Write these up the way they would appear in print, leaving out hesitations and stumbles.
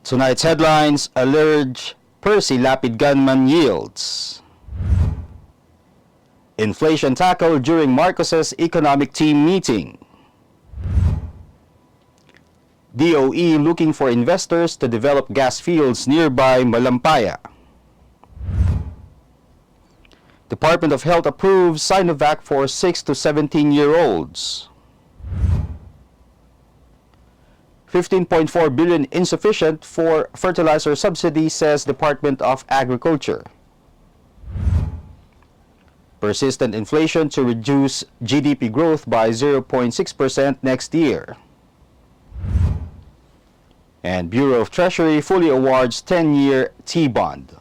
Tonight's headlines: alleged Percy Lapid gunman yields. Inflation tackled during Marcos's economic team meeting. DOE looking for investors to develop gas fields nearby Malampaya. Department of Health approves Sinovac for 6 to 17-year-olds. 15.4 billion insufficient for fertilizer subsidy, says Department of Agriculture. Persistent inflation to reduce GDP growth by 0.6% next year. And Bureau of Treasury fully awards 10-year T-bond.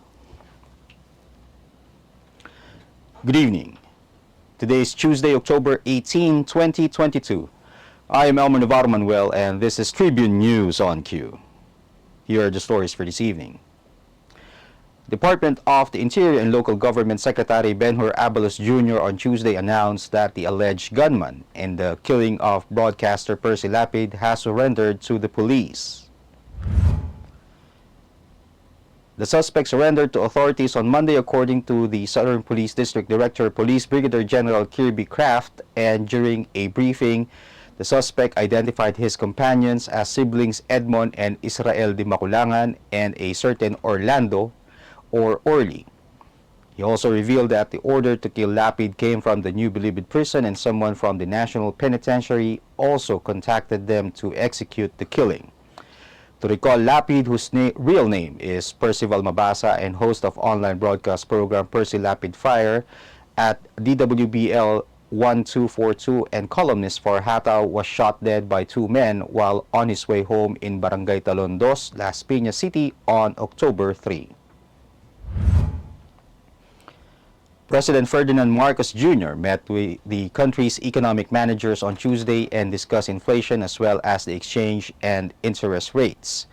Good evening. Today is Tuesday, October 18, 2022. I am Elmer Navarro Manuel, and this is Tribune News on Q. Here are the stories for this evening. Department of the Interior and Local Government Secretary Benhur Abalos Jr. on Tuesday announced that the alleged gunman in the killing of broadcaster Percy Lapid has surrendered to the police. The suspect surrendered to authorities on Monday, according to the Southern Police District Director, Police Brigadier General Kirby Craft, and during a briefing, the suspect identified his companions as siblings Edmond and Israel de Maculangan and a certain Orlando or Orly. He also revealed that the order to kill Lapid came from the New Bilibid prison, and someone from the National Penitentiary also contacted them to execute the killing. To recall, Lapid, whose real name is Percival Mabasa and host of online broadcast program Percy Lapid Fire at DWBL 1242 and columnist for Hataw, was shot dead by two men while on his way home in Barangay Talon 2, Las Piñas City on October 3. President Ferdinand Marcos Jr. met with the country's economic managers on Tuesday and discussed inflation as well as the exchange and interest rates.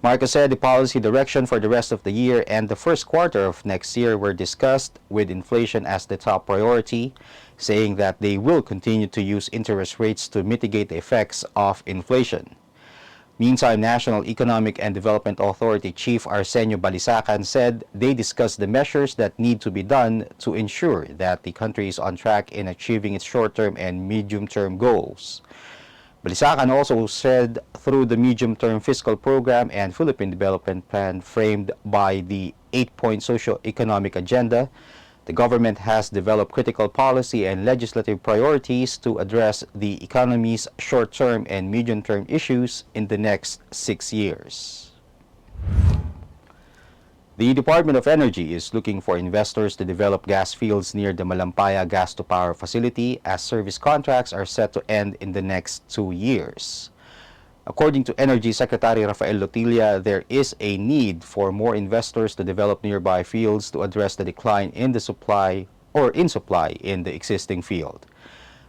Marcos said the policy direction for the rest of the year and the first quarter of next year were discussed, with inflation as the top priority, saying that they will continue to use interest rates to mitigate the effects of inflation. Meantime, National Economic and Development Authority Chief Arsenio Balisacan said they discussed the measures that need to be done to ensure that the country is on track in achieving its short-term and medium-term goals. Balisacan also said through the medium-term fiscal program and Philippine Development Plan framed by the 8-point socio-economic agenda, the government has developed critical policy and legislative priorities to address the economy's short-term and medium-term issues in the next 6 years. The Department of Energy is looking for investors to develop gas fields near the Malampaya gas-to-power facility, as service contracts are set to end in the next 2 years. According to Energy Secretary Rafael Lotilla, there is a need for more investors to develop nearby fields to address the decline in the supply in the existing field.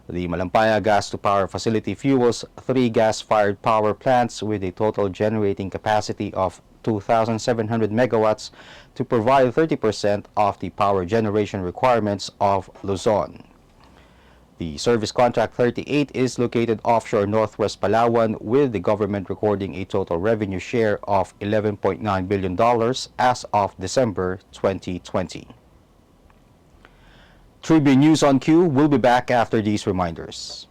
The Malampaya gas-to-power facility fuels 3 gas-fired power plants with a total generating capacity of 2,700 megawatts to provide 30% of the power generation requirements of Luzon. The Service Contract 38 is located offshore northwest Palawan, with the government recording a total revenue share of $11.9 billion as of December 2020. Tribune News on Q will be back after these reminders.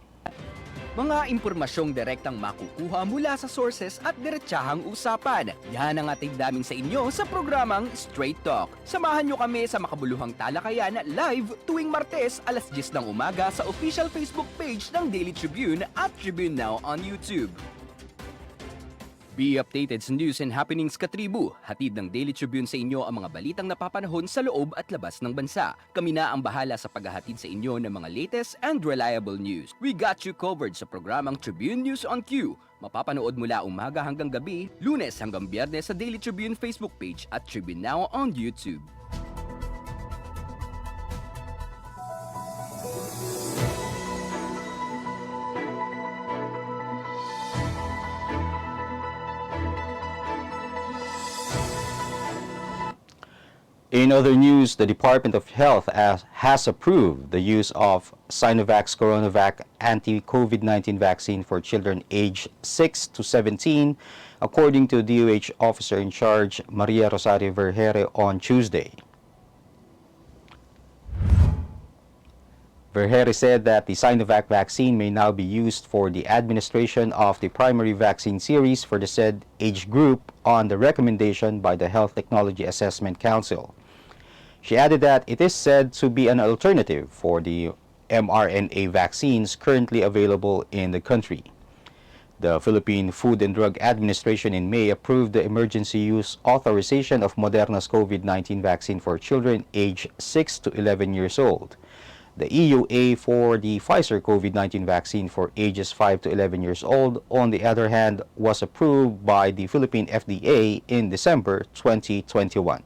Mga impormasyong direktang makukuha mula sa sources at diretsahang usapan. Yan ang ating daming sa inyo sa programang Straight Talk. Samahan nyo kami sa makabuluhang talakayan live tuwing Martes alas 10 ng umaga sa official Facebook page ng Daily Tribune at Tribune Now on YouTube. Be updated sa news and happenings katribu. Hatid ng Daily Tribune sa inyo ang mga balitang napapanahon sa loob at labas ng bansa. Kami na ang bahala sa paghahatid sa inyo ng mga latest and reliable news. We got you covered sa programang Tribune News on Q. Mapapanood mula umaga hanggang gabi, Lunes hanggang Biyernes sa Daily Tribune Facebook page at Tribune Now on YouTube. In other news, the Department of Health has approved the use of Sinovac's Coronavac anti-COVID-19 vaccine for children aged 6 to 17, according to DOH Officer in Charge Maria Rosario Vergere on Tuesday. Vergere said that the Sinovac vaccine may now be used for the administration of the primary vaccine series for the said age group on the recommendation by the Health Technology Assessment Council. She added that it is said to be an alternative for the mRNA vaccines currently available in the country. The Philippine Food and Drug Administration in May approved the emergency use authorization of Moderna's COVID-19 vaccine for children aged 6 to 11 years old. The EUA for the Pfizer COVID-19 vaccine for ages 5 to 11 years old, on the other hand, was approved by the Philippine FDA in December 2021.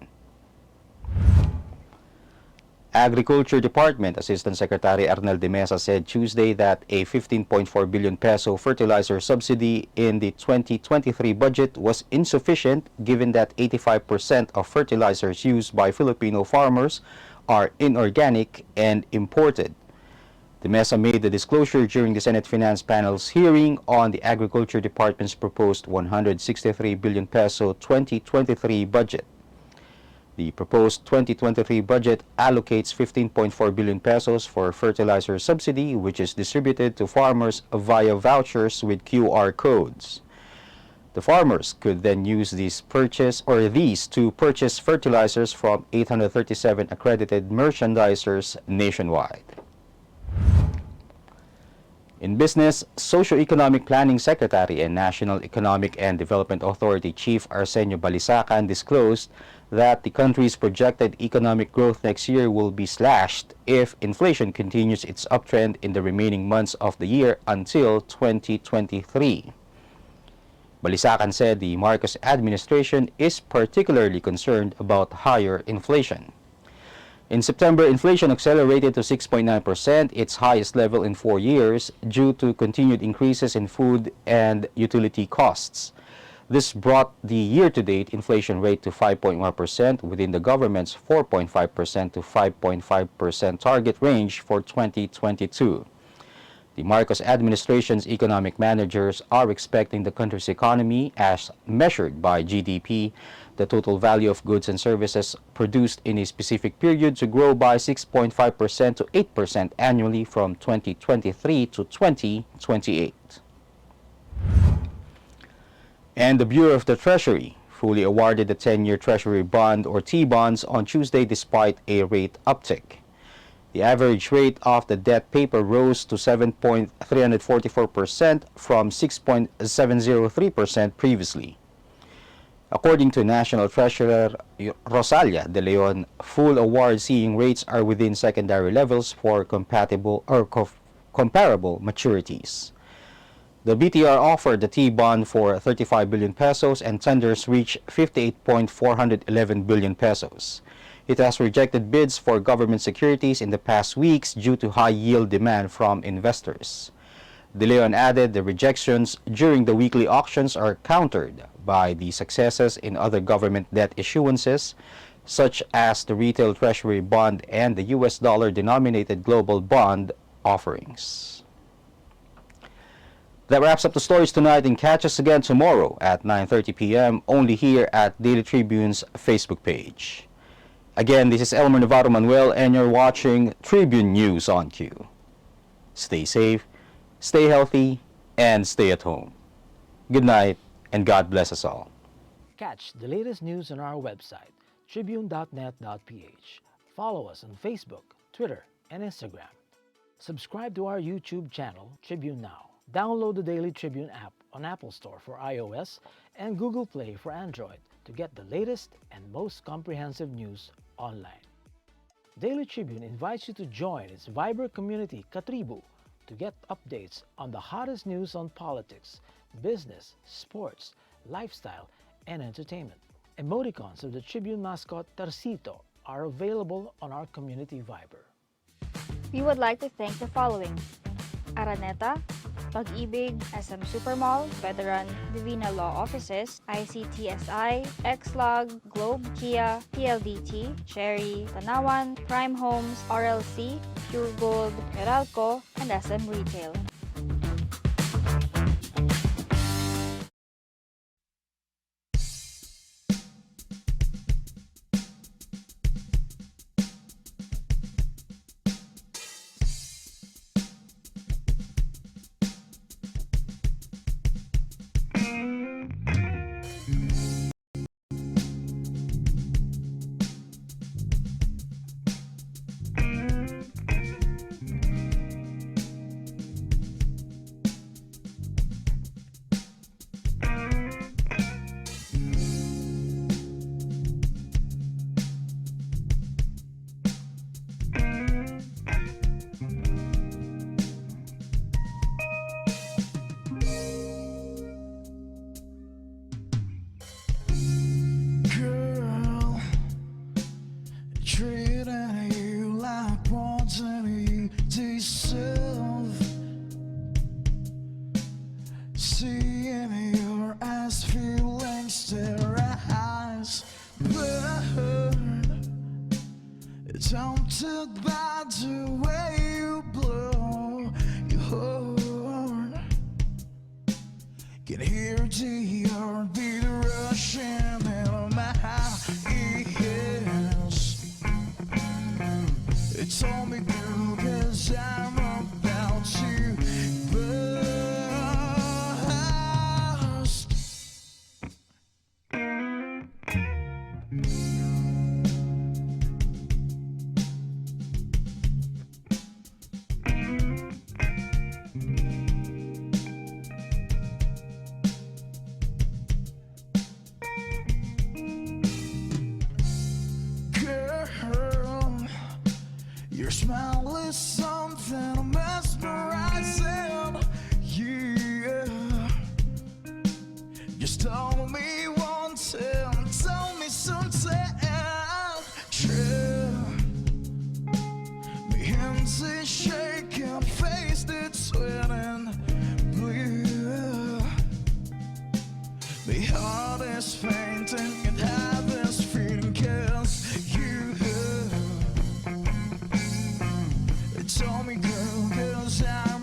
Agriculture Department Assistant Secretary Arnel de Mesa said Tuesday that a 15.4 billion peso fertilizer subsidy in the 2023 budget was insufficient given that 85% of fertilizers used by Filipino farmers are inorganic and imported. De Mesa made the disclosure during the Senate Finance Panel's hearing on the Agriculture Department's proposed 163 billion peso 2023 budget. The proposed 2023 budget allocates 15.4 billion pesos for fertilizer subsidy, which is distributed to farmers via vouchers with QR codes. The farmers could then use these to purchase fertilizers from 837 accredited merchandisers nationwide. In business, Socio-Economic Planning Secretary and National Economic and Development Authority Chief Arsenio Balisacan disclosed that the country's projected economic growth next year will be slashed if inflation continues its uptrend in the remaining months of the year until 2023. Balisacan said the Marcos administration is particularly concerned about higher inflation. In September, inflation accelerated to 6.9%, its highest level in 4 years, due to continued increases in food and utility costs. This brought the year-to-date inflation rate to 5.1% within the government's 4.5% to 5.5% target range for 2022. The Marcos administration's economic managers are expecting the country's economy, as measured by GDP, the total value of goods and services produced in a specific period, to grow by 6.5% to 8% annually from 2023 to 2028. And the Bureau of the Treasury fully awarded the 10-year Treasury bond or T-bonds on Tuesday despite a rate uptick. The average rate of the debt paper rose to 7.344% from 6.703% previously. According to National Treasurer Rosalia de Leon, full award seeing rates are within secondary levels for comparable maturities. The BTR offered the T-bond for 35 billion pesos and tenders reached 58.411 billion pesos. It has rejected bids for government securities in the past weeks due to high yield demand from investors. De Leon added the rejections during the weekly auctions are countered by the successes in other government debt issuances, such as the retail treasury bond and the US dollar-denominated global bond offerings. That wraps up the stories tonight, and catch us again tomorrow at 9:30 p.m. only here at Daily Tribune's Facebook page. Again, this is Elmer Navarro Manuel, and you're watching Tribune News on Q. Stay safe, stay healthy, and stay at home. Good night, and God bless us all. Catch the latest news on our website, tribune.net.ph. Follow us on Facebook, Twitter, and Instagram. Subscribe to our YouTube channel, Tribune Now. Download the Daily Tribune app on Apple Store for iOS and Google Play for Android to get the latest and most comprehensive news online. Daily Tribune invites you to join its Viber community, Katribu, to get updates on the hottest news on politics, business, sports, lifestyle, and entertainment. Emoticons of the Tribune mascot Tercito are available on our community Viber. We would like to thank the following: Araneta, Pag-ibig, SM Supermall, Veteran, Divina Law Offices, ICTSI, Xlog, Globe, Kia, PLDT, Cherry, Tanawan, Prime Homes, RLC, Pure Gold, Meralco, and SM Retail. Treating you like wanting you deserve. Seeing your eyes, feelings, their eyes burn. Tempted by the way you blow your horn. Can hear the heartbeat rushing in my ears. It told me girl, 'cause I'm about to burst. Girl, your smile is something mesmerizing. Yeah, just tell me one time, tell me sometime. True, my hands are shaking, face that's sweating blue. My heart is fainting and head is feeling 'cause you told me girl, 'cause I'm